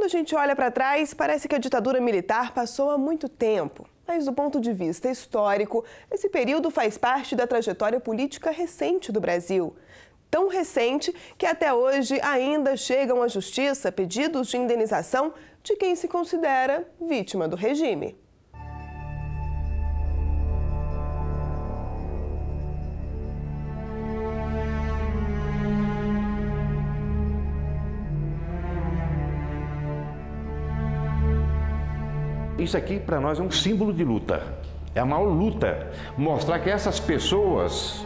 a gente olha para trás, parece que a ditadura militar passou há muito tempo. Mas do ponto de vista histórico, esse período faz parte da trajetória política recente do Brasil. Tão recente que até hoje ainda chegam à justiça pedidos de indenização de quem se considera vítima do regime. Isso aqui para nós é um símbolo de luta, é a maior luta, mostrar que essas pessoas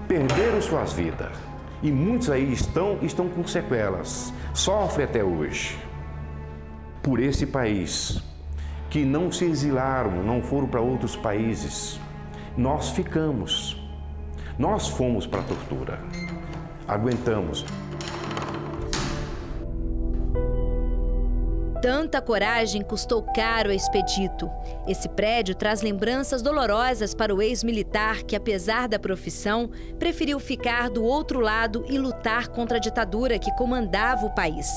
perderam suas vidas e muitos aí estão com sequelas, sofrem até hoje por esse país, que não se exilaram, não foram para outros países. Nós ficamos, nós fomos para a tortura, aguentamos. Tanta coragem custou caro a Expedito. Esse prédio traz lembranças dolorosas para o ex-militar que, apesar da profissão, preferiu ficar do outro lado e lutar contra a ditadura que comandava o país.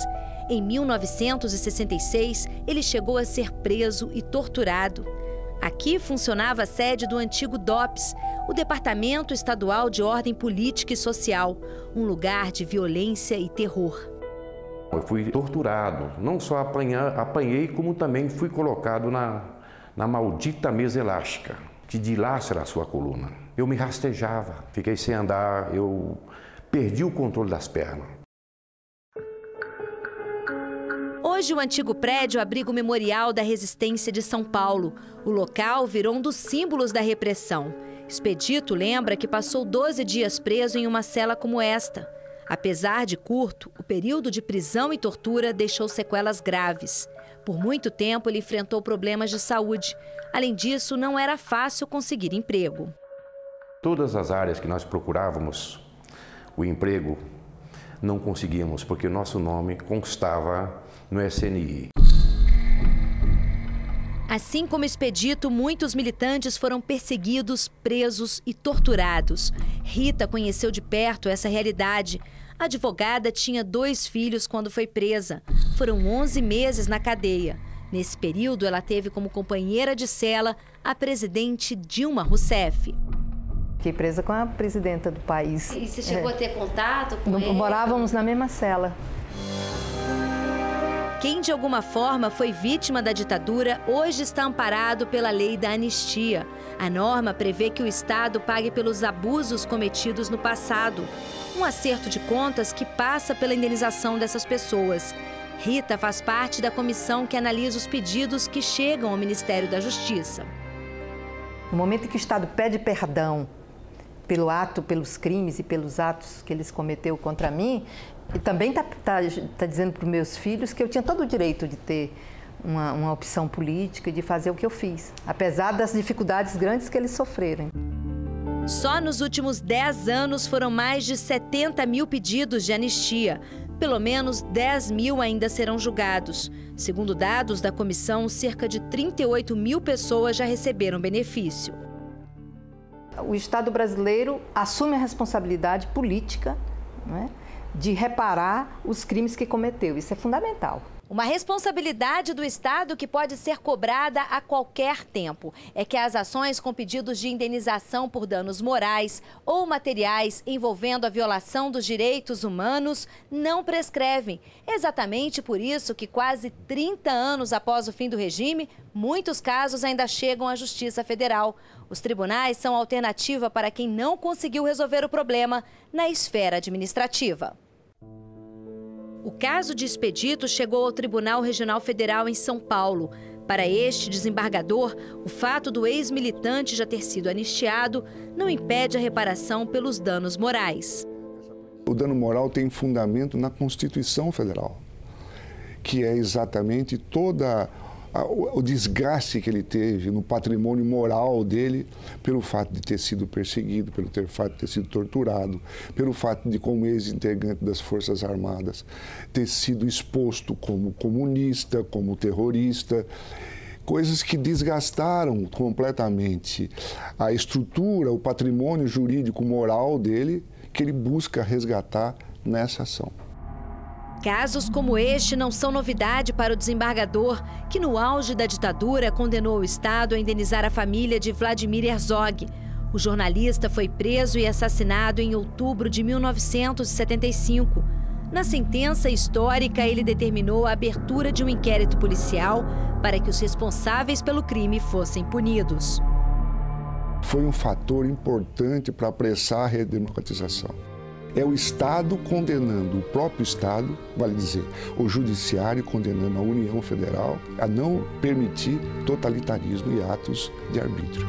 Em 1966, ele chegou a ser preso e torturado. Aqui funcionava a sede do antigo DOPS, o Departamento Estadual de Ordem Política e Social, um lugar de violência e terror. Eu fui torturado, não só apanhei, como também fui colocado na maldita mesa elástica, que dilacerava a sua coluna. Eu me rastejava, fiquei sem andar, eu perdi o controle das pernas. Hoje o antigo prédio abriga o Memorial da Resistência de São Paulo. O local virou um dos símbolos da repressão. Expedito lembra que passou 12 dias preso em uma cela como esta. Apesar de curto, o período de prisão e tortura deixou sequelas graves. Por muito tempo, ele enfrentou problemas de saúde. Além disso, não era fácil conseguir emprego. Todas as áreas que nós procurávamos o emprego, não conseguíamos, porque o nosso nome constava no SNI. Assim como Expedito, muitos militantes foram perseguidos, presos e torturados. Rita conheceu de perto essa realidade. A advogada tinha 2 filhos quando foi presa. Foram 11 meses na cadeia. Nesse período, ela teve como companheira de cela a presidente Dilma Rousseff. Fiquei presa com a presidenta do país. E você chegou a ter contato com ele? Morávamos na mesma cela. Quem de alguma forma foi vítima da ditadura hoje está amparado pela lei da anistia. A norma prevê que o Estado pague pelos abusos cometidos no passado. Um acerto de contas que passa pela indenização dessas pessoas. Rita faz parte da comissão que analisa os pedidos que chegam ao Ministério da Justiça. No momento em que o Estado pede perdão pelo ato, pelos crimes e pelos atos que eles cometeu contra mim, e também tá dizendo para os meus filhos que eu tinha todo o direito de ter uma opção política e de fazer o que eu fiz, apesar das dificuldades grandes que eles sofreram. Só nos últimos 10 anos foram mais de 70 mil pedidos de anistia. Pelo menos 10 mil ainda serão julgados. Segundo dados da comissão, cerca de 38 mil pessoas já receberam benefício. O Estado brasileiro assume a responsabilidade política, né, de reparar os crimes que cometeu. Isso é fundamental. Uma responsabilidade do Estado que pode ser cobrada a qualquer tempo é que as ações com pedidos de indenização por danos morais ou materiais envolvendo a violação dos direitos humanos não prescrevem. Exatamente por isso que quase 30 anos após o fim do regime, muitos casos ainda chegam à Justiça Federal. Os tribunais são alternativa para quem não conseguiu resolver o problema na esfera administrativa. O caso de Expedito chegou ao Tribunal Regional Federal em São Paulo. Para este desembargador, o fato do ex-militante já ter sido anistiado não impede a reparação pelos danos morais. O dano moral tem fundamento na Constituição Federal, que é exatamente toda o desgaste que ele teve no patrimônio moral dele pelo fato de ter sido perseguido, pelo fato de ter sido torturado, pelo fato de, como ex-integrante das Forças Armadas, ter sido exposto como comunista, como terrorista, coisas que desgastaram completamente a estrutura, o patrimônio jurídico moral dele, que ele busca resgatar nessa ação. Casos como este não são novidade para o desembargador, que no auge da ditadura condenou o Estado a indenizar a família de Vladimir Herzog. O jornalista foi preso e assassinado em outubro de 1975. Na sentença histórica, ele determinou a abertura de um inquérito policial para que os responsáveis pelo crime fossem punidos. Foi um fator importante para apressar a redemocratização. É o Estado condenando o próprio Estado, vale dizer, o Judiciário condenando a União Federal a não permitir totalitarismo e atos de arbítrio.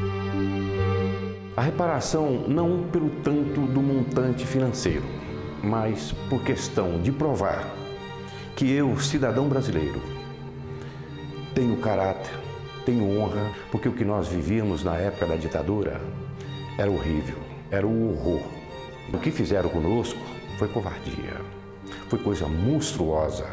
A reparação não pelo tanto do montante financeiro, mas por questão de provar que eu, cidadão brasileiro, tenho caráter, tenho honra, porque o que nós vivíamos na época da ditadura era horrível, era o horror. O que fizeram conosco foi covardia, foi coisa monstruosa.